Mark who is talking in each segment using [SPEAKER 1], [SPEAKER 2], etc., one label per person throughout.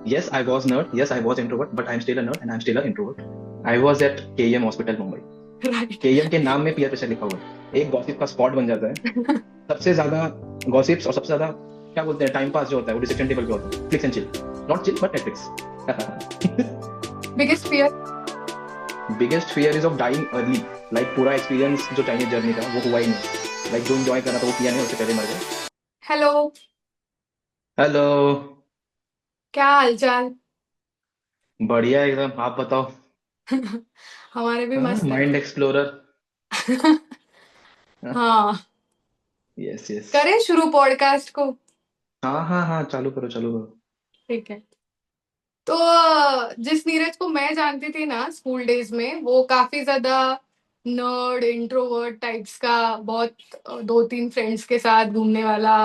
[SPEAKER 1] Yes, I was nerd. Yes, I was introvert, but I'm still a nerd and I'm still an introvert. I was at KEM Hospital, Mumbai.
[SPEAKER 2] Right.
[SPEAKER 1] KEM के नाम में peer pressure लिखा हुआ है, एक gossip का spot बन जाता है। सबसे ज्यादा गॉसिप्स और सबसे ज्यादा क्या बोलते हैं टाइम पास जो होता है वो डिसिप्शन टेबल पे होता है, flix and chill. Not chill but Netflix.
[SPEAKER 2] Biggest fear.
[SPEAKER 1] Biggest fear is of dying early. Like पूरा एक्सपीरियंस जो चाहिए जर्नी का वो हुआ ही नहीं। लाइक जो एंजॉय करना था वो किया नहीं, उससे पहले मर गए।
[SPEAKER 2] हेलो।
[SPEAKER 1] हेलो।
[SPEAKER 2] क्या हालचाल?
[SPEAKER 1] बढ़िया एकदम, आप बताओ।
[SPEAKER 2] हमारे भी
[SPEAKER 1] हाँ,
[SPEAKER 2] मस्त है।
[SPEAKER 1] Mind Explorer.
[SPEAKER 2] हाँ।
[SPEAKER 1] Yes yes.
[SPEAKER 2] करें शुरू पॉडकास्ट को?
[SPEAKER 1] हाँ हाँ हाँ, चालू करो चालू करो।
[SPEAKER 2] ठीक है। तो जिस नीरज को मैं जानती थी ना स्कूल डेज में, वो काफी ज्यादा नर्ड इंट्रोवर्ट टाइप्स का, बहुत दो तीन फ्रेंड्स के साथ घूमने वाला,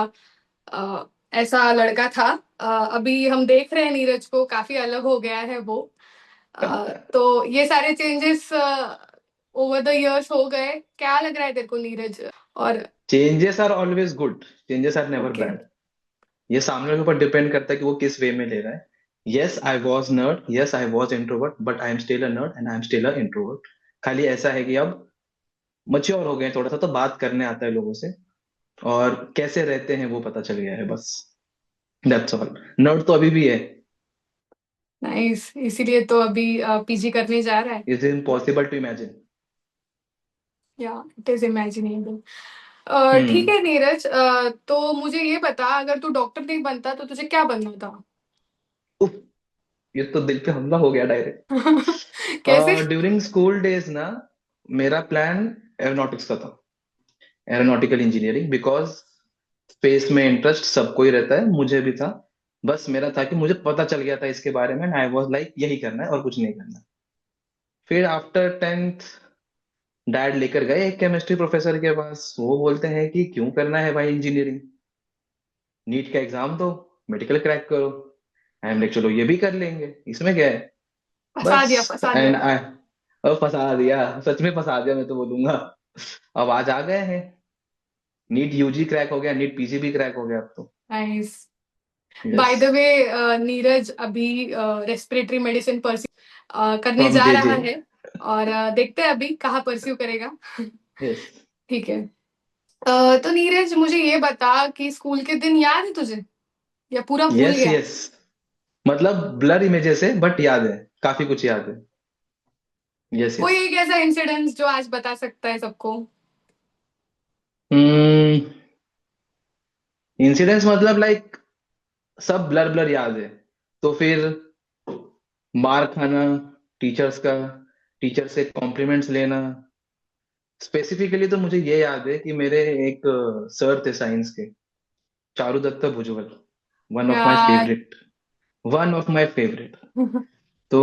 [SPEAKER 2] अ, ऐसा लड़का था। अभी हम देख रहे हैं नीरज को, काफी अलग हो गया है वो। तो ये सारे चेंजेस ओवर द इयर्स हो गए। क्या लग रहा है तेरे को नीरज? और
[SPEAKER 1] changes are always good, changes are never
[SPEAKER 2] okay.
[SPEAKER 1] Bad. ये सामने वाले के ऊपर डिपेंड करता है कि वो किस वे में ले रहा है। Yes I was nerd, yes I was introvert, but I am still a nerd and I am still a introvert. खाली ऐसा है कि अब मच्योर हो गए हैं थोड़ा सा, तो बात करने आता है लोगों से, और कैसे रहते हैं वो पता चल गया है बस। That's all. नर्ड तो अभी भी है।
[SPEAKER 2] नाइस, इसीलिए तो अभी पीजी करने जा रहा है।
[SPEAKER 1] Is impossible to imagine.
[SPEAKER 2] या इट इज इमेजिनेबल। ठीक
[SPEAKER 1] हम्म।
[SPEAKER 2] है नीरज, तो मुझे ये बता, अगर तू डॉक्टर नहीं बनता तो तुझे क्या बनना था?
[SPEAKER 1] उफ, ये तो दिल पे हमला हो गया डायरेक्ट।
[SPEAKER 2] कैसे?
[SPEAKER 1] ड्यूरिंग स्कूल डेज ना, मेरा प्लान एरोनॉटिक्स का था। एरोनॉटिकल इंजीनियरिंग, बिकॉज स्पेस में इंटरेस्ट सबको ही रहता है, मुझे भी था। बस मेरा था कि मुझे पता चल गया था इसके बारे में, आई वाज लाइक यही करना है और कुछ नहीं करना। फिर आफ्टर टेंथ डैड लेकर गए एक केमिस्ट्री प्रोफेसर के पास, वो बोलते हैं कि क्यों करना है भाई इंजीनियरिंग, नीट का एग्जाम दो, मेडिकल क्रैक करो। आई एम लाइक चलो ये भी कर लेंगे, इसमें क्या है।
[SPEAKER 2] फंसा
[SPEAKER 1] बस।
[SPEAKER 2] दिया, फंसा
[SPEAKER 1] एंड
[SPEAKER 2] दिया।
[SPEAKER 1] आई, अब फंसा दिया, सच में फंसा दिया मैं तो बोलूंगा। अब आज आ गए हैं, नीट यूजी क्रैक हो गया, नीट पीजी भी क्रैक हो गया अब तो।
[SPEAKER 2] Nice.
[SPEAKER 1] Yes.
[SPEAKER 2] By the way, Neeraj अभी रेस्पिरेटरी मेडिसिन परस्यू करने
[SPEAKER 1] फ्रॉम
[SPEAKER 2] जा
[SPEAKER 1] जेजे।
[SPEAKER 2] रहा है। और देखते हैं अभी कहाँ परस्यू करेगा।
[SPEAKER 1] यस
[SPEAKER 2] ठीक है। तो नीरज मुझे ये बता कि स्कूल के दिन याद है तुझे, या पूरा भूल
[SPEAKER 1] यस
[SPEAKER 2] गया?
[SPEAKER 1] यस। मतलब ब्लर इमेजेस है बट याद है, काफी कुछ याद है। यस
[SPEAKER 2] कोई
[SPEAKER 1] यस।
[SPEAKER 2] एक ऐसा इंसिडेंस जो आज बता सकता है सबको?
[SPEAKER 1] इंसिडेंट्स मतलब लाइक सब ब्लर ब्लर याद है। तो फिर मार खाना टीचर्स का, टीचर से कॉम्प्लीमेंट्स लेना। स्पेसिफिकली तो मुझे ये याद है कि मेरे एक सर थे साइंस के, चारुदत्त भुजबल। वन ऑफ माय
[SPEAKER 2] यार।
[SPEAKER 1] Favourite, one of my favourite. तो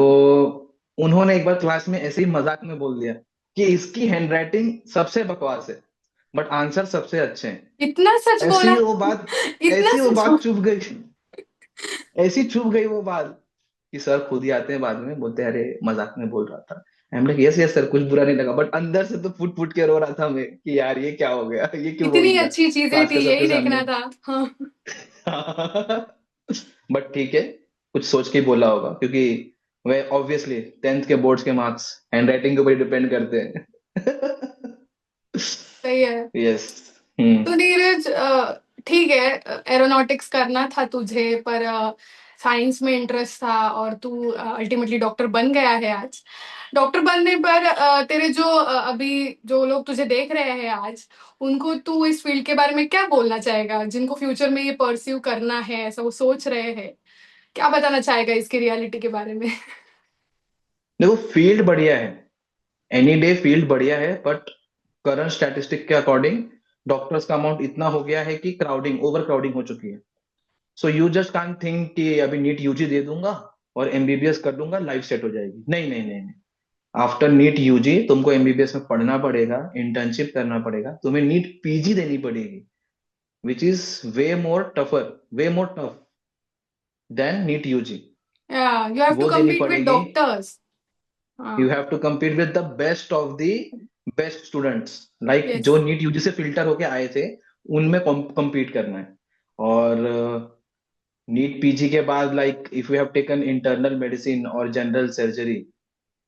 [SPEAKER 1] उन्होंने एक बार क्लास में ऐसे ही मजाक में बोल दिया कि इसकी हैंडराइटिंग सबसे बकवास है बट आंसर सबसे अच्छे हैं।
[SPEAKER 2] इतना सच
[SPEAKER 1] ऐसी
[SPEAKER 2] बोला?
[SPEAKER 1] वो बात,
[SPEAKER 2] इतना
[SPEAKER 1] ऐसी वो
[SPEAKER 2] सच
[SPEAKER 1] बात
[SPEAKER 2] बोला?
[SPEAKER 1] चुप गई, ऐसी चुप गई वो बात कि सर खुद ही आते हैं बाद में, बोलते हैं अरे मजाक में बोल रहा था। I am like yes yes sir, कुछ बुरा नहीं लगा, बट अंदर से तो फुट फुट के रो रहा था मैं कि यार ये क्या हो गया, ये क्यों बोल
[SPEAKER 2] इतनी
[SPEAKER 1] दिया
[SPEAKER 2] अच्छी चीजें
[SPEAKER 1] क्लास
[SPEAKER 2] थी,
[SPEAKER 1] के
[SPEAKER 2] यही
[SPEAKER 1] सबके सामने।
[SPEAKER 2] देखना था। हाँ।
[SPEAKER 1] बट ठीक है, कुछ सोच के ही बोला होगा, क्योंकि वह ऑब्वियसली टेंथ के बोर्ड्स के मार्क्स हैंडराइटिंग के ऊपर डिपेंड करते हैं।
[SPEAKER 2] सही है।
[SPEAKER 1] यस।
[SPEAKER 2] तो
[SPEAKER 1] हम्म।
[SPEAKER 2] नीरज, ठीक है, एरोनॉटिक्स करना था तुझे, पर साइंस में इंटरेस्ट था और तू अल्टीमेटली डॉक्टर बन गया है आज। डॉक्टर बनने पर तेरे जो अभी जो लोग तुझे देख रहे हैं आज, उनको तू इस फील्ड के बारे में क्या बोलना चाहेगा, जिनको फ्यूचर में ये परस्यू करना है, ऐसा वो सोच रहे हैं? क्या बताना चाहेगा इसकी रियलिटी के बारे में?
[SPEAKER 1] देखो फील्ड बढ़िया है, एनी डे फील्ड बढ़िया है, बट करंट स्टैटिस्टिक के अकॉर्डिंग डॉक्टर्स का अमाउंट इतना हो गया है कि क्राउडिंग, ओवर क्राउडिंग हो चुकी है। So you just can't think कि अभी नीट यूजी दे दूंगा और एमबीबीएस कर दूंगा, लाइफ सेट हो जाएगी। नहीं नहीं नहीं नहीं। आफ्टर नीट यूजी तुमको एमबीबीएस में पढ़ना पड़ेगा, इंटर्नशिप करना पड़ेगा, तुम्हें नीट पीजी देनी पड़ेगी, which is way more tougher, way more tough than NEET UG.
[SPEAKER 2] या यू हैव टू
[SPEAKER 1] वो देनी
[SPEAKER 2] कम्पीट विद
[SPEAKER 1] पड़ेगी।
[SPEAKER 2] डॉक्टर्स। हाँ।
[SPEAKER 1] You have to compete with the best of the best students, like
[SPEAKER 2] yes.
[SPEAKER 1] जो NEET UG से filter होके आए थे, उनमें compete करना है। और नीट पीजी के बाद like if you have taken internal medicine और जनरल सर्जरी,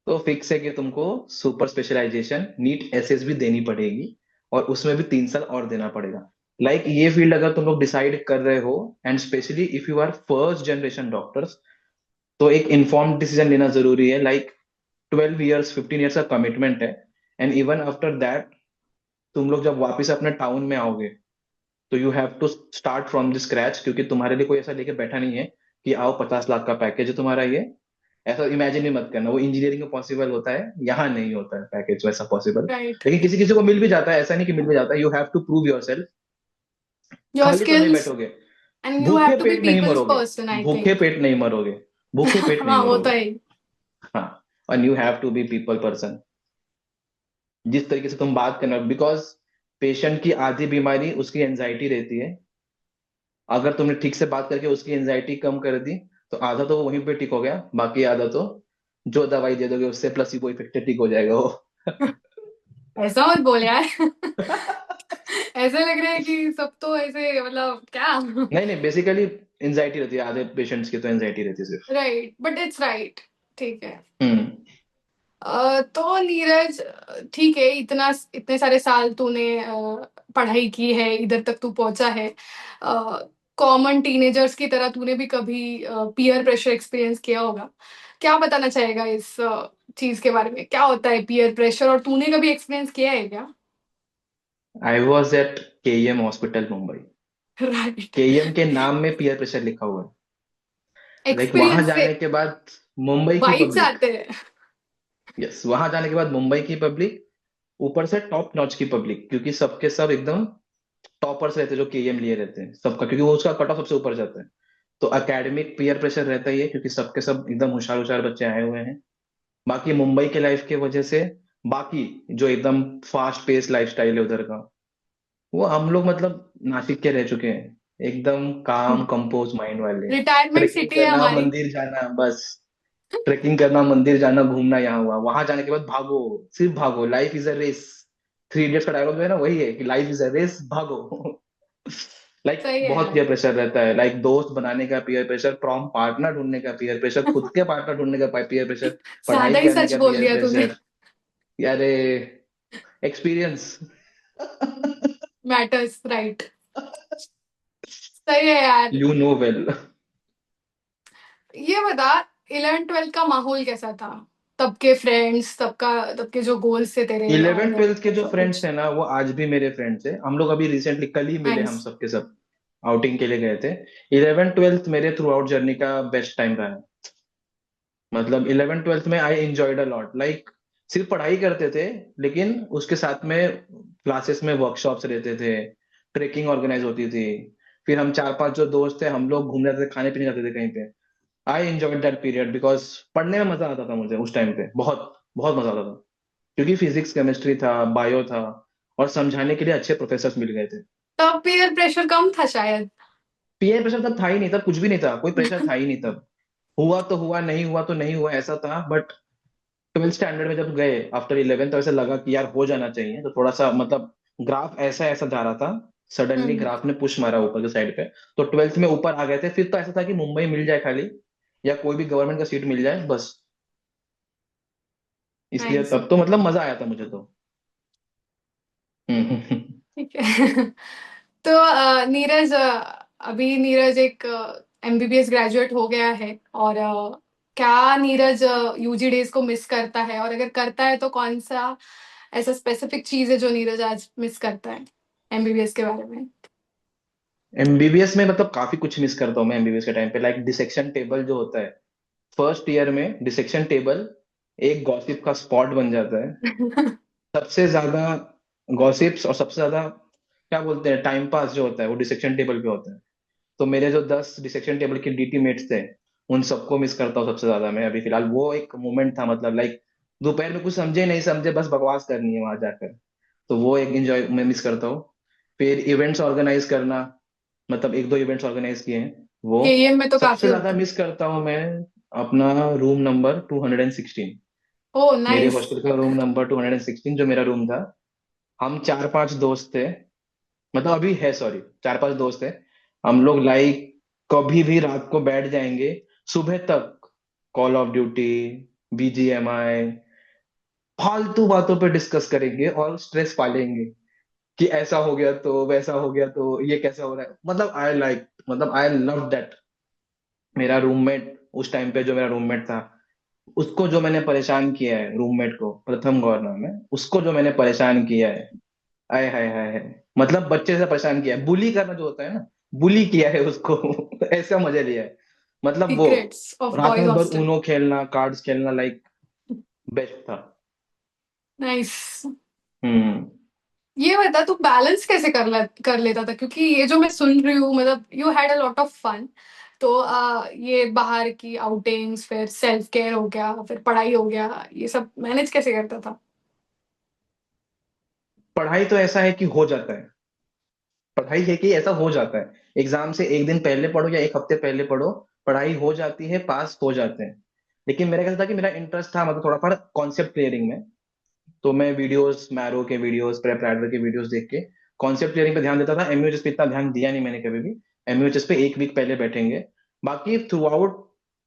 [SPEAKER 1] तो फिक्स है कि तुमको सुपर स्पेशलाइजेशन नीट एसएस भी देनी पड़ेगी, और उसमें भी 3 साल और देना पड़ेगा। लाइक ये फील्ड अगर तुम लोग डिसाइड कर रहे हो, and specially if you are first generation doctors, तो एक इन्फॉर्म्ड डिसीजन लेना जरूरी है। लाइक 12 ईयर्स 15 ईयर्स का कमिटमेंट है, एंड इवन आफ्टर दैट तुम लोग जब वापस अपने टाउन में आओगे, तो you have to start from the scratch, क्योंकि तुम्हारे लिए कोई ऐसा लेके बैठा नहीं है कि आओ 50 लाख का पैकेज है तुम्हारा ये। ऐसा इमेजिन ही मत करना, वो इंजीनियरिंग में पॉसिबल होता है, यहाँ नहीं होता है पैकेज वैसा पॉसिबल।
[SPEAKER 2] राइट।
[SPEAKER 1] लेकिन किसी किसी को मिल भी जाता है, ऐसा नहीं कि मिल भी जाता है। You have to prove yourself.
[SPEAKER 2] Your
[SPEAKER 1] खाली तो नहीं
[SPEAKER 2] स्किल्स
[SPEAKER 1] बैठोगे,
[SPEAKER 2] एंड यू हैव
[SPEAKER 1] भूखे
[SPEAKER 2] टू बी
[SPEAKER 1] पेट नहीं
[SPEAKER 2] पीपल्स
[SPEAKER 1] मरोगे।
[SPEAKER 2] पर्सन, आई
[SPEAKER 1] भूखे
[SPEAKER 2] थिंक।
[SPEAKER 1] पेट नहीं मरोगे, भूखे पेट नहीं
[SPEAKER 2] हाँ, वो तो
[SPEAKER 1] मरोगे।
[SPEAKER 2] है।
[SPEAKER 1] हाँ, और you have to be people person. जिस तरीके से तुम बात करना, बिकॉज पेशेंट की आधी बीमारी उसकी एंजाइटी रहती है। अगर तुमने ठीक से बात करके उसकी एंजाइटी कम कर दी, तो आधा तो वो वहीं पे ठीक हो गया, बाकी आधा तो जो दवाई दे दोगे उससे प्लसीबो इफेक्ट ठीक हो जाएगा वो।
[SPEAKER 2] ऐसा मत बोल यार। ऐसा लग रहा है कि सब तो ऐसे, मतलब क्या।
[SPEAKER 1] नहीं नहीं, बेसिकली एंजाइटी रहती है, आधे पेशेंट्स की तो एंजाइटी रहती है सिर्फ।
[SPEAKER 2] Right, but it's right. ठीक है।
[SPEAKER 1] हम्म।
[SPEAKER 2] तो नीरज, ठीक है, इतना इतने सारे साल तूने पढ़ाई की है, इधर तक तू पहुंचा है। कॉमन टीनेजर्स की तरह तूने भी कभी पीयर प्रेशर एक्सपीरियंस किया होगा। क्या बताना चाहेगा इस चीज के बारे में? क्या होता है पीयर प्रेशर, और तूने कभी एक्सपीरियंस किया है क्या?
[SPEAKER 1] I was at KEM hospital Mumbai.
[SPEAKER 2] Right.
[SPEAKER 1] KEM के नाम में पीयर प्रेशर लिखा हुआ है। लाइक वहां
[SPEAKER 2] एक्सपीरियंस से
[SPEAKER 1] जाने के बाद मुंबई की
[SPEAKER 2] वाइब्स
[SPEAKER 1] पब्लिक,
[SPEAKER 2] आते हैं।
[SPEAKER 1] यस, वहां जाने के बाद मुंबई की पब्लिक, ऊपर से टॉप नॉच की पब्लिक, क्योंकि सबके सब एकदम टॉपर्स रहते हैं जो केईएम लिए रहते हैं सबका, क्योंकि वो उसका कट ऑफ सबसे ऊपर जाता है। तो एकेडमिक पीयर प्रेशर रहता ही है, क्योंकि सबके सब एकदम होशियार होशियार बच्चे आए हुए हैं। बाकी मुंबई के लाइफ के वजह से, बाकी जो एकदम फास्ट पेस लाइफस्टाइल है उधर का, वो हम लोग मतलब नासिक के रह चुके हैं, एकदम काम कंपोज माइंड वाले।
[SPEAKER 2] रिटायरमेंट
[SPEAKER 1] ट्रेकिंग
[SPEAKER 2] सिटी है
[SPEAKER 1] करना,
[SPEAKER 2] हमारी।
[SPEAKER 1] मंदिर जाना, बस ट्रेकिंग करना, मंदिर जाना, घूमना, यहाँ हुआ वहां जाने के बाद भागो, सिर्फ भागो, life is a race. 3 idiots का डायलॉग जो है ना, वही है कि लाइफ इज अ रेस, भागो। लाइक
[SPEAKER 2] सही है
[SPEAKER 1] बहुत
[SPEAKER 2] यार।
[SPEAKER 1] पीयर प्रेशर रहता है, लाइक दोस्त बनाने का पीयर प्रेशर, प्रॉम पार्टनर ढूंढने का पीयर प्रेशर, खुद के पार्टनर ढूंढने का पीयर प्रेशर, पढ़ाई
[SPEAKER 2] ज्यादा ही
[SPEAKER 1] करने
[SPEAKER 2] सच
[SPEAKER 1] का
[SPEAKER 2] बोल
[SPEAKER 1] पीयर
[SPEAKER 2] दिया तूने।
[SPEAKER 1] प्रेशर। यार, एक्सपीरियंस।
[SPEAKER 2] Matters, right. सही है यार।
[SPEAKER 1] You know well.
[SPEAKER 2] ये बता, 11th 12th का माहौल कैसा था? तब के फ्रेंड्स, तब के जो गोल्स थे तेरे,
[SPEAKER 1] इलेवन
[SPEAKER 2] और
[SPEAKER 1] ट्वेल्थ के जो
[SPEAKER 2] सब
[SPEAKER 1] फ्रेंड्स
[SPEAKER 2] कुछ।
[SPEAKER 1] हैं ना, वो आज भी मेरे फ्रेंड्स हैं। हम लोग अभी रिसेंटली कल ही मिले, हम
[SPEAKER 2] नाइस।
[SPEAKER 1] सब के सब आउटिंग के लिए गए थे। 11th 12th मेरे थ्रू आउट जर्नी का बेस्ट टाइम रहा है। मतलब 11th 12th में I enjoyed a lot, like सिर्फ पढ़ाई करते थे, लेकिन उसके साथ में क्लासेस में वर्कशॉप्स रहते थे, ट्रेकिंग ऑर्गेनाइज होती थी, फिर हम 4 5 जो दोस्त थे हम लोग घूमने जाते थे, खाने पीने जाते थे कहीं पे। I enjoyed that period, because पढ़ने में मजा आता था मुझे उस टाइम पे, बहुत बहुत मजा आता था, क्योंकि फिजिक्स केमिस्ट्री था, बायो था, और समझाने के लिए अच्छे प्रोफेसर मिल गए थे।
[SPEAKER 2] तब पीयर प्रेशर कम था शायद।
[SPEAKER 1] पीयर प्रेशर तब था ही नहीं, तब कुछ भी नहीं था, कोई प्रेशर था ही नहीं तब। हुआ तो हुआ, नहीं हुआ तो नहीं हुआ, ऐसा था। बट 12th स्टैंडर्ड में जब गए आफ्टर 11th, तो ऐसा लगा कि यार हो जाना चाहिए, तो थोड़ा सा मतलब ग्राफ ऐसा ऐसा जा रहा था, सडनली
[SPEAKER 2] हम्म।
[SPEAKER 1] ग्राफ ने पुश मारा ऊपर के साइड पे। तो 12th में ऊपर आ गए थे। फिर तो ऐसा था कि मुंबई मिल जाए खाली, या कोई भी गवर्नमेंट का सीट मिल जाए बस। इसलिए
[SPEAKER 2] नाइस।
[SPEAKER 1] तब तो मतलब मजा आया था मुझे तो। हम्म।
[SPEAKER 2] ठीक है। तो नीरज, अभी नीरज एक एमबीबीएस ग्रेजुएट हो गया है, और क्या नीरज यूजी डेज को मिस करता है? और अगर करता है तो कौन सा ऐसा स्पेसिफिक चीज है जो नीरज आज मिस करता है एमबीबीएस के बारे में?
[SPEAKER 1] एमबीबीएस में मतलब काफी कुछ मिस करता हूँ मैं एमबीबीएस के टाइम पे। लाइक डिसेक्शन टेबल जो होता है, फर्स्ट ईयर में डिसेक्शन टेबल एक गॉसिप का स्पॉट बन जाता है। सबसे ज्यादा गॉसिप्स और सबसे ज्यादा क्या बोलते हैं टाइम पास जो होता है, वो डिसेक्शन टेबल पे होता है। तो मेरे जो 10 डिसेक्शन टेबल के डीटी मेट्स थे, उन सबको मिस करता हूँ सबसे ज्यादा मैं अभी फिलहाल। वो एक मोमेंट था, मतलब लाइक दोपहर में कुछ समझे नहीं समझे, बस बकवास करनी है वहां जाकर। तो वो एक एंजॉय मैं मिस करता हूँ। फिर इवेंट्स ऑर्गेनाइज करना, मतलब 1 2 इवेंट्स ऑर्गेनाइज किए हैं वो।
[SPEAKER 2] केएम में तो काफी
[SPEAKER 1] सबसे ज्यादा
[SPEAKER 2] होता है।
[SPEAKER 1] मिस करता हूँ मैं अपना रूम नंबर 216।
[SPEAKER 2] ओ
[SPEAKER 1] मेरे
[SPEAKER 2] नाइस।
[SPEAKER 1] हॉस्टल का रूम नंबर 216 जो मेरा रूम था। हम 4 5 दोस्त थे, मतलब अभी है, सॉरी, 4 5 दोस्त थे। हम लोग लाइक कभी भी रात को बैठ जाएंगे, सुबह तक कॉल ऑफ ड्यूटी, बीजीएमआई, फालतू बातों पे डिस्कस करेंगे और स्ट्रेस पालेंगे कि ऐसा हो गया तो वैसा हो गया तो ये कैसा हो रहा है। मतलब आई लव दैट। मेरा रूममेट उस टाइम पे, जो मेरा रूममेट था, उसको जो मैंने परेशान किया है, रूममेट को, प्रथम गौर नाम है, उसको जो मैंने परेशान किया है, आय हाय हाय हाय। मतलब बच्चे से परेशान किया है, बुली करना जो होता है ना, बुली किया है उसको। ऐसा मजा लिया है। मतलब वो
[SPEAKER 2] सीक्रेट्स ऑफ
[SPEAKER 1] रात
[SPEAKER 2] बॉयज
[SPEAKER 1] भर
[SPEAKER 2] हॉस्टल।
[SPEAKER 1] ऊनो खेलना, कार्ड्स खेलना, लाइक बेस्ट था।
[SPEAKER 2] नाइस।
[SPEAKER 1] हम्म।
[SPEAKER 2] ये बता तू बैलेंस कैसे कर लेता था, क्योंकि ये जो मैं सुन रही हूँ, मतलब you had a lot of fun. तो ये बाहर की आउटिंग्स, फिर सेल्फ केयर हो गया, फिर पढ़ाई हो गया, ये सब मैनेज कैसे करता था?
[SPEAKER 1] पढ़ाई तो ऐसा है कि हो जाता है। पढ़ाई है कि ऐसा हो जाता है, एग्जाम से एक दिन पहले पढ़ो या एक हफ्ते पहले पढ़ो, पढ़ाई हो जाती है, पास हो जाते हैं। लेकिन मेरा कैसा था कि मेरा इंटरेस्ट था मतलब थोड़ा सा कॉन्सेप्ट क्लियरिंग में। तो मैं वीडियोस, मैरो के वीडियोस, प्रेप राइटर के वीडियोस देख के कॉन्सेप्ट क्लियरिंग पे ध्यान देता था। एमयूएचएस पे इतना ध्यान दिया नहीं मैंने कभी भी। एमयूएचएस पे एक वीक पहले बैठेंगे, बाकी थ्रू आउट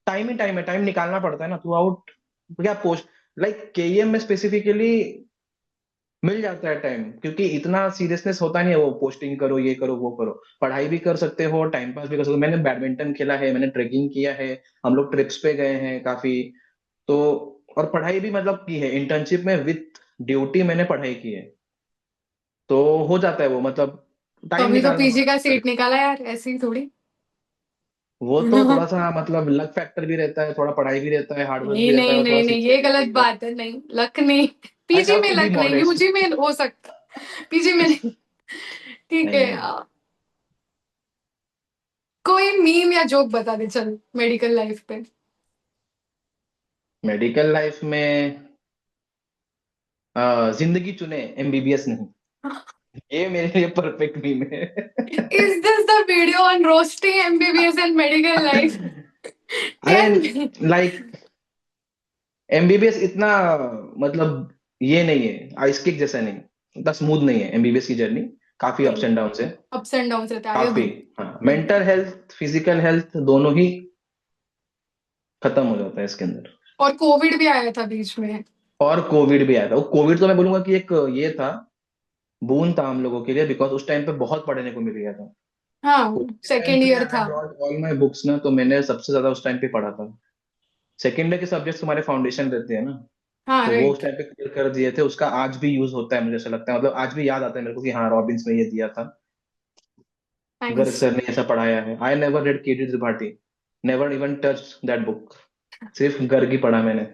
[SPEAKER 1] टाइम ही टाइम है, टाइम निकालना पड़ता है ना थ्रू आउट। क्या पोस्ट, लाइक केईएम में स्पेसिफिकली मिल जाता है टाइम, क्योंकि इतना सीरियसनेस होता नहीं है, वो पोस्टिंग करो, ये करो, वो करो। पढ़ाई भी कर सकते हो, टाइम पास भी कर सकते हो। मैंने बैडमिंटन खेला है, मैंने ट्रेकिंग किया है, हम लोग ट्रिप्स पे गए हैं काफी। तो और पढ़ाई भी मतलब की है, इंटर्नशिप में विथ ड्यूटी मैंने पढ़ाई की है। तो हो जाता है वो, मतलब
[SPEAKER 2] तो
[SPEAKER 1] टाइम
[SPEAKER 2] अभी तो
[SPEAKER 1] निकालना
[SPEAKER 2] पीजी का
[SPEAKER 1] पड़ता है।
[SPEAKER 2] सीट निकाला यार, ऐसे ही थोड़ी।
[SPEAKER 1] वो तो थोड़ा सा मतलब लक फैक्टर भी रहता है, थोड़ा पढ़ाई भी रहता है, हार्डवर्क
[SPEAKER 2] नहीं
[SPEAKER 1] भी रहता है,
[SPEAKER 2] नहीं
[SPEAKER 1] और थोड़ा
[SPEAKER 2] नहीं नहीं,
[SPEAKER 1] सीखने
[SPEAKER 2] ये
[SPEAKER 1] को
[SPEAKER 2] गलत
[SPEAKER 1] मिलेगा।
[SPEAKER 2] बात है, नहीं लक नहीं।
[SPEAKER 1] आई
[SPEAKER 2] पीजी
[SPEAKER 1] हैव
[SPEAKER 2] में
[SPEAKER 1] टू बी
[SPEAKER 2] लक नहीं,
[SPEAKER 1] मॉडेस्ट।
[SPEAKER 2] यूजी में हो सकता, पीजी में नहीं। ठीक
[SPEAKER 1] नहीं
[SPEAKER 2] है।
[SPEAKER 1] नहीं,
[SPEAKER 2] कोई मीम या जोक बता दे चल, मेडिकल लाइफ पे।
[SPEAKER 1] मेडिकल लाइफ में जिंदगी चुने, एमबीबीएस नहीं। ये मेरे लिए परफेक्ट मीम है।
[SPEAKER 2] Is this the video on roasting MBBS and medical life?
[SPEAKER 1] अरे
[SPEAKER 2] 10
[SPEAKER 1] लाइक एमबीबीएस इतना मतलब ये नहीं है, आइस किक जैसा नहीं, इतना स्मूथ नहीं है एमबीबीएस की जर्नी। काफी अप्स एंड डाउन है।
[SPEAKER 2] अप्स एंड डाउन रहते हैं, आई
[SPEAKER 1] काफी।
[SPEAKER 2] एग्री।
[SPEAKER 1] हाँ, मेंटल हेल्थ, फिजिकल हेल्थ दोनों ही खत्म हो जाता है इसके अंदर।
[SPEAKER 2] और कोविड भी आया था बीच में।
[SPEAKER 1] और कोविड भी आया था। वो कोविड तो मैं बोलूंगा कि एक ये था, बून था हम लोगों के लिए, बिकॉज उस टाइम पे बहुत पढ़ने को मिल गया था।
[SPEAKER 2] हाँ,
[SPEAKER 1] कोविड के टाइम
[SPEAKER 2] सेकेंड
[SPEAKER 1] पे
[SPEAKER 2] ईयर
[SPEAKER 1] आई
[SPEAKER 2] था।
[SPEAKER 1] ब्रॉट ऑल माय बुक्स ना, तो मैंने सबसे ज्यादा उस टाइम पे पढ़ा था। सेकेंड ईयर के सब्जेक्ट्स हमारे फाउंडेशन रहते हैं ना,
[SPEAKER 2] हाँ,
[SPEAKER 1] तो वो उस
[SPEAKER 2] राइट।
[SPEAKER 1] टाइम पे क्लियर कर दिए थे। उसका आज भी यूज होता है, मुझे ऐसा लगता है, मतलब आज भी याद आता है मेरे को कि हाँ, रॉबिन्स में ये दिया था, गर्ग
[SPEAKER 2] नाइस।
[SPEAKER 1] सर ने ऐसा पढ़ाया है। I never red KD Tripathi, never even touch that book. सिर्फ गर्ग ही पढ़ा मैंने।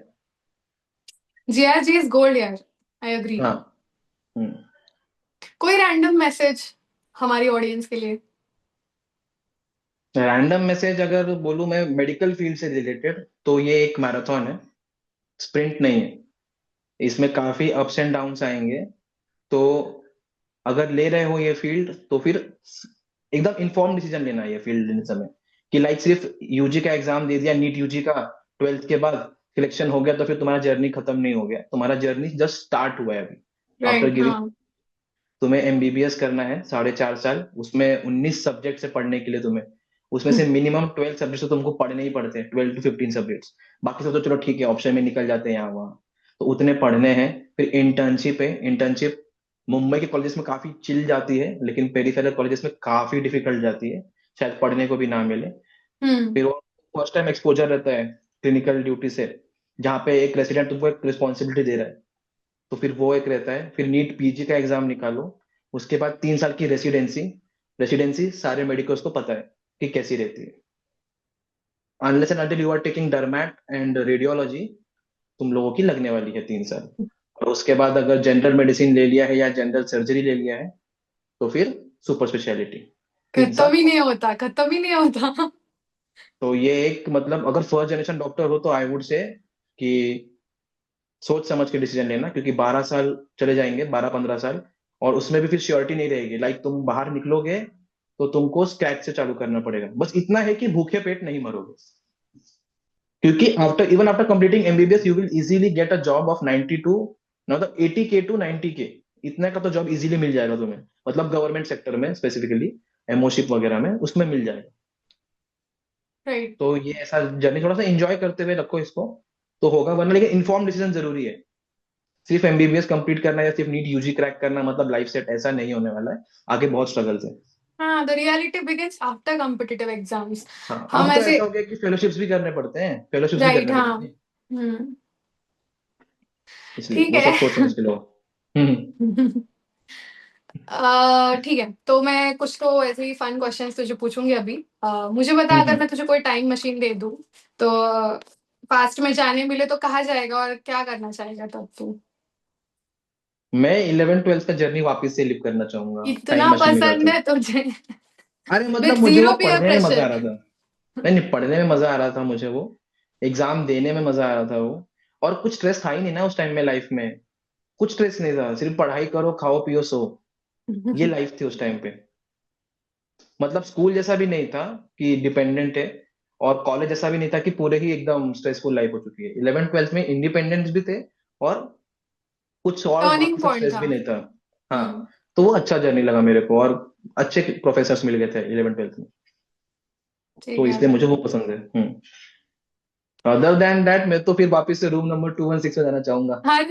[SPEAKER 2] जीआरजी इज गोल्ड यार, आई एग्री।
[SPEAKER 1] हाँ। हम्म।
[SPEAKER 2] कोई रैंडम मैसेज हमारी ऑडियंस के लिए?
[SPEAKER 1] रैंडम मैसेज अगर बोलूं मैं मेडिकल फील्ड से रिलेटेड, तो ये एक मैराथन है, स्प्रिंट नहीं है। इसमें काफी अप्स एंड डाउन्स आएंगे। तो अगर ले रहे हो ये फील्ड, तो फिर एकदम इन्फॉर्म डिसीजन लेना है ये फील्ड लेने समय। कि लाइक सिर्फ यूजी का एग्जाम दे दिया, नीट यूजी का, ट्वेल्थ के बाद सिलेक्शन हो गया, तो फिर तुम्हारा जर्नी खत्म नहीं हो गया, तुम्हारा जर्नी जस्ट स्टार्ट हुआ है अभी। आफ्टर
[SPEAKER 2] राइट,
[SPEAKER 1] गिविंग,
[SPEAKER 2] हाँ।
[SPEAKER 1] तुम्हें एमबीबीएस करना है 4.5 साल, उसमें 19 सब्जेक्ट से पढ़ने के लिए तुम्हें, उसमें से मिनिमम 12 सब्जेक्ट तो तुमको पढ़ने ही पड़ते हैं, 12 to 15 सब्जेक्ट्स। बाकी सब तो चलो ठीक है, ऑप्शन में निकल जाते हैं यहाँ वहाँ। तो उतने पढ़ने हैं। फिर इंटर्नशिप है। इंटर्नशिप मुंबई के कॉलेजेस में काफी चिल जाती है, लेकिन पेरिफेरल कॉलेजेस में काफी डिफिकल्ट जाती है, शायद पढ़ने को भी ना मिले।
[SPEAKER 2] हम्म।
[SPEAKER 1] फिर वो फर्स्ट टाइम एक्सपोजर रहता है क्लिनिकल ड्यूटी से, जहाँ पे एक रेसिडेंट तुमको एक रिस्पॉन्सिबिलिटी दे रहा है। तो फिर वो एक रहता है। फिर नीट पीजी का एग्जाम निकालो, उसके बाद 3 साल की रेसिडेंसी। रेसिडेंसी सारे मेडिकल्स को पता है कि कैसी रहती है। Unless and until you are taking dermat and radiology, तुम लोगों की लगने वाली है 3 साल। और उसके बाद अगर जनरल मेडिसिन ले लिया है या जनरल सर्जरी ले लिया है, तो फिर सुपर स्पेशलिटी, तीन
[SPEAKER 2] खत्म
[SPEAKER 1] साल
[SPEAKER 2] ही नहीं होता, खत्म ही नहीं होता।
[SPEAKER 1] तो ये एक मतलब अगर फर्स्ट जनरेशन डॉक्टर हो, तो आई वुड से कि सोच समझ के डिसीजन लेना, क्योंकि 12 साल चले जाएंगे, 12-15 साल। और उसमें भी फिर श्योरिटी नहीं रहेगी, लाइक तुम बाहर निकलोगे तो तुमको स्क्रैच से चालू करना पड़ेगा। बस इतना है कि भूखे पेट नहीं मरोगे, क्योंकि after completing MBBS you will easily get a job of 92, मतलब 80K to 90K, इतने का तो जॉब इजीली मिल जाएगा तुम्हें, मतलब गवर्नमेंट सेक्टर में स्पेसिफिकली, एमओशिप वगैरह में उसमें मिल जाएगा।
[SPEAKER 2] राइट।
[SPEAKER 1] तो ये ऐसा जर्नी थोड़ा सा एंजॉय करते हुए रखो इसको, तो होगा। वरना लेकिन इन्फॉर्म डिसीजन जरूरी है। सिर्फ एमबीबीएस कंप्लीट करना या सिर्फ नीट यूजी क्रैक करना मतलब लाइफ सेट, ऐसा नहीं होने वाला है। आगे बहुत स्ट्रगल्स है।
[SPEAKER 2] हाँ, the reality begins after competitive exams.
[SPEAKER 1] हाँ,
[SPEAKER 2] हम
[SPEAKER 1] अब तो
[SPEAKER 2] ऐसे।
[SPEAKER 1] ऐसा हो गया कि फेलोशिप्स भी करने पड़ते हैं, फेलोशिप्स भी
[SPEAKER 2] राइट,
[SPEAKER 1] करने
[SPEAKER 2] हाँ।
[SPEAKER 1] पड़ती है। इसलिए
[SPEAKER 2] ठीक
[SPEAKER 1] वो सब
[SPEAKER 2] है।
[SPEAKER 1] सोचना मुश्किल हो। हम्म।
[SPEAKER 2] ठीक है, तो मैं कुछ तो ऐसे ही फन क्वेश्चंस तुझे पूछूंगी अभी। मुझे बता,
[SPEAKER 1] हम्म।
[SPEAKER 2] अगर मैं तुझे कोई टाइम मशीन दे दूं तो पास्ट में जाने मिले तो कहाँ जाएगा और क्या करना चाहेगा तब तू?
[SPEAKER 1] मैं 11 12 का जर्नी वापस से लिव करना चाहूंगा, टाइम
[SPEAKER 2] इतना
[SPEAKER 1] मशीन मिला
[SPEAKER 2] पसंद
[SPEAKER 1] तो।
[SPEAKER 2] है तुझे?
[SPEAKER 1] अरे मतलब
[SPEAKER 2] विद
[SPEAKER 1] मुझे वो
[SPEAKER 2] जीरो पीयर
[SPEAKER 1] पढ़ने में मजा आ
[SPEAKER 2] प्रेशर।
[SPEAKER 1] रहा था। नहीं नहीं, पढ़ने में मजा आ रहा था मुझे वो। एग्जाम देने में मजा आ रहा था वो। और कुछ स्ट्रेस था ही नहीं ना उस टाइम में लाइफ में। कुछ स्ट्रेस नहीं था, सिर्फ पढ़ाई करो, खाओ पियो सो। ये लाइफ थी उस टाइम पे। मतलब स्कूल जैसा भी नहीं था कि डिपेंडेंट है, और कॉलेज जैसा भी नहीं था कि पूरे ही एकदम स्ट्रेसफुल लाइफ हो चुकी है। 11 12 में इंडिपेंडेंस भी थे, और कुछ और
[SPEAKER 2] टर्निंग
[SPEAKER 1] बाकी सब
[SPEAKER 2] पॉइंट
[SPEAKER 1] स्ट्रेस
[SPEAKER 2] था।
[SPEAKER 1] भी नहीं था। हाँ।
[SPEAKER 2] हम्म।
[SPEAKER 1] तो वो अच्छा जर्नी लगा मेरे को, और अच्छे प्रोफेसर्स मिल गए थे 11 12 में।
[SPEAKER 2] ठीक
[SPEAKER 1] तो
[SPEAKER 2] है
[SPEAKER 1] इसलिए
[SPEAKER 2] भाई।
[SPEAKER 1] मुझे वो पसंद है। अदर देन दैट मैं तो फिर वापस से रूम नंबर 216 में जाना चाहूंगा।
[SPEAKER 2] हाँ।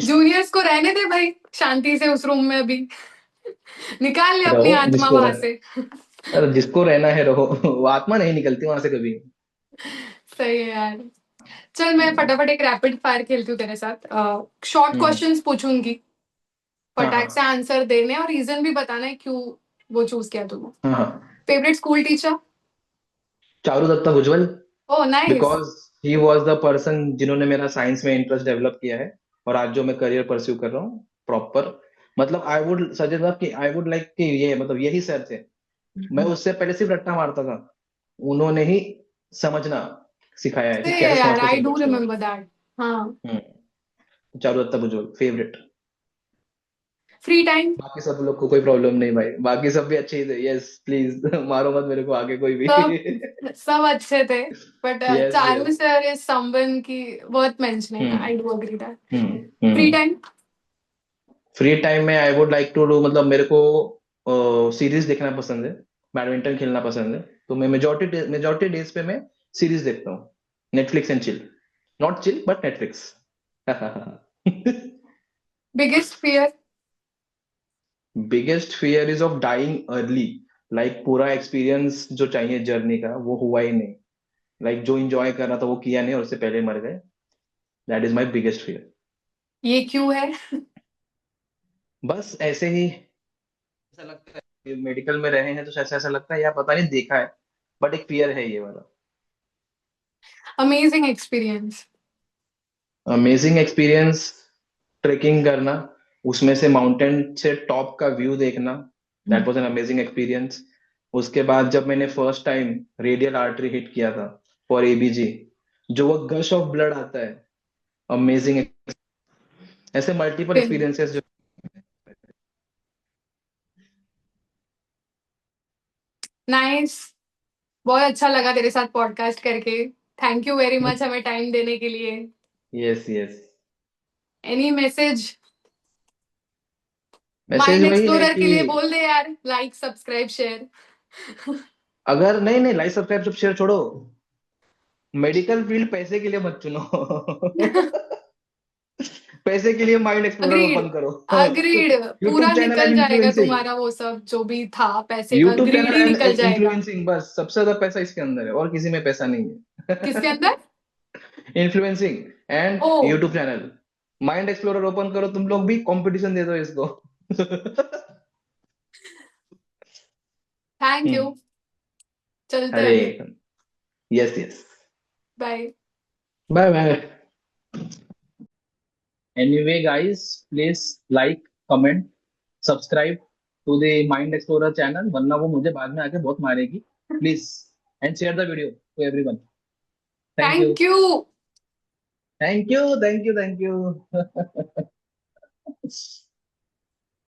[SPEAKER 2] जूनियर्स को रहने दे भाई, शांति से उस रूम में अभी। निकाल ले अपनी
[SPEAKER 1] रहो
[SPEAKER 2] आत्मा
[SPEAKER 1] जिसको
[SPEAKER 2] वहां
[SPEAKER 1] रह
[SPEAKER 2] से।
[SPEAKER 1] अरे जिसको रहना है रहो। वो आत्मा नहीं निकलती वहां से कभी।
[SPEAKER 2] सही है यार। चल, मैं
[SPEAKER 1] हम्म।
[SPEAKER 2] फटाफट एक रैपिड फायर खेलती हूँ तेरे साथ। शॉर्ट
[SPEAKER 1] हम्म।
[SPEAKER 2] क्वेश्चंस पूछूंगी,
[SPEAKER 1] हाँ
[SPEAKER 2] फटाक से
[SPEAKER 1] हाँ
[SPEAKER 2] आंसर देने और रीजन भी बताना है क्यों वो चूज किया तूने।
[SPEAKER 1] हाँ हाँ।
[SPEAKER 2] Favourite school teacher?
[SPEAKER 1] Charu Datta Bhujbal.
[SPEAKER 2] Oh nice.
[SPEAKER 1] Because he was the person जिन्होंने मेरा साइंस में इंटरेस्ट डेवलप किया है, और आज जो मैं करियर परस्यू कर रहा हूँ प्रॉपर। मतलब आई वुड सजेस्ट कि आई वुड लाइक कि ये मतलब यही सर थे। मैं उससे पहले सिर्फ रट्टा मारता था, उन्होंने ही समझना सिखाया है कि
[SPEAKER 2] सही है
[SPEAKER 1] कैसे
[SPEAKER 2] यार,
[SPEAKER 1] समझते
[SPEAKER 2] आई डू
[SPEAKER 1] सब्जेक्ट्स को।
[SPEAKER 2] Remember that. हाँ।
[SPEAKER 1] चारू दत्ता भुजबल फेवरेट।
[SPEAKER 2] Free time?
[SPEAKER 1] बाकी सब लोग को कोई प्रॉब्लम नहीं भाई, बाकी सब भी अच्छे ही थे। यस प्लीज मारो मत मेरे को आगे कोई भी।
[SPEAKER 2] सब सब अच्छे थे, but
[SPEAKER 1] yes yes.
[SPEAKER 2] Charu sir is someone की worth mentioning.
[SPEAKER 1] Hmm.
[SPEAKER 2] I do agree that.
[SPEAKER 1] Hmm.
[SPEAKER 2] Free
[SPEAKER 1] hmm.
[SPEAKER 2] Time?
[SPEAKER 1] Free time में I would like to do, मतलब मेरे को सीरीज देखना पसंद है, बैडमिंटन खेलना पसंद है। तो मैं मेजोरिटी मेजोरिटी डेज पे मैं सीरीज देखता हूँ। Netflix and chill. Not chill but Netflix.
[SPEAKER 2] Biggest fear?
[SPEAKER 1] Biggest fear is of dying early. Like पूरा एक्सपीरियंस जो चाहिए जर्नी का वो हुआ ही नहीं। लाइक जो इंजॉय करना था वो किया नहीं, और उससे पहले मर गए। That is my biggest fear.
[SPEAKER 2] ये क्यों है?
[SPEAKER 1] बस ऐसे ही ऐसा लगता है, मेडिकल में रहे हैं तो ऐसा ऐसा लगता है, या पता नहीं देखा है, बट एक फियर है ये वाला।
[SPEAKER 2] Amazing experience?
[SPEAKER 1] Amazing experience, trekking करना, उसमें से माउंटेन से टॉप का व्यू देखना। That was an amazing experience. उसके बाद जब मैंने first time radial artery hit किया था फॉर एबीजी, जो वो गश ऑफ ब्लड आता है, अमेजिंग। ऐसे मल्टीपल एक्सपीरियंसेस जो।
[SPEAKER 2] नाइस। बहुत अच्छा लगा तेरे साथ पॉडकास्ट करके। थैंक यू वेरी मच हमें टाइम देने के लिए।
[SPEAKER 1] Yes yes.
[SPEAKER 2] Any message
[SPEAKER 1] message
[SPEAKER 2] mind
[SPEAKER 1] वही है
[SPEAKER 2] एक्सप्लोरर
[SPEAKER 1] कि
[SPEAKER 2] के लिए बोल दे यार, लाइक सब्सक्राइब शेयर।
[SPEAKER 1] अगर नहीं नहीं, लाइक सब्सक्राइब सब शेयर छोड़ो, मेडिकल फील्ड पैसे के लिए मत चुनो। पैसे के लिए माइंड एक्सप्लोरर
[SPEAKER 2] अग्रीड।
[SPEAKER 1] ओपन करो।
[SPEAKER 2] अग्रीड। पूरा
[SPEAKER 1] यूट्यूब चैनल
[SPEAKER 2] निकल
[SPEAKER 1] एंड
[SPEAKER 2] जाएगा
[SPEAKER 1] इन्फ्लुएंसिंग।
[SPEAKER 2] तुम्हारा वो सब जो भी था, पैसे का
[SPEAKER 1] यूट्यूब
[SPEAKER 2] ग्रीड
[SPEAKER 1] चैनल
[SPEAKER 2] ही
[SPEAKER 1] एंड
[SPEAKER 2] निकल जाएगा।
[SPEAKER 1] इन्फ्लुएंसिंग, बस सबसे ज्यादा पैसा इसके अंदर है, और किसी में पैसा नहीं
[SPEAKER 2] किसके
[SPEAKER 1] है।
[SPEAKER 2] अंदर?
[SPEAKER 1] Influencing and
[SPEAKER 2] oh.
[SPEAKER 1] YouTube channel. Mind explorer open करो, तुम लोग भी कंपटीशन दे दो इसको।
[SPEAKER 2] Thank you.
[SPEAKER 1] हम्म।
[SPEAKER 2] चलते हैं
[SPEAKER 1] अरे
[SPEAKER 2] अभी।
[SPEAKER 1] Yes yes.
[SPEAKER 2] Bye.
[SPEAKER 1] Bye bye. Anyway guys, please like, comment, subscribe to the mind explorer channel, वरना वो मुझे बाद में आके बहुत मारेगी। Please, and share the video to everyone. Thank you.
[SPEAKER 2] Thank you.
[SPEAKER 1] Thank you thank you thank you.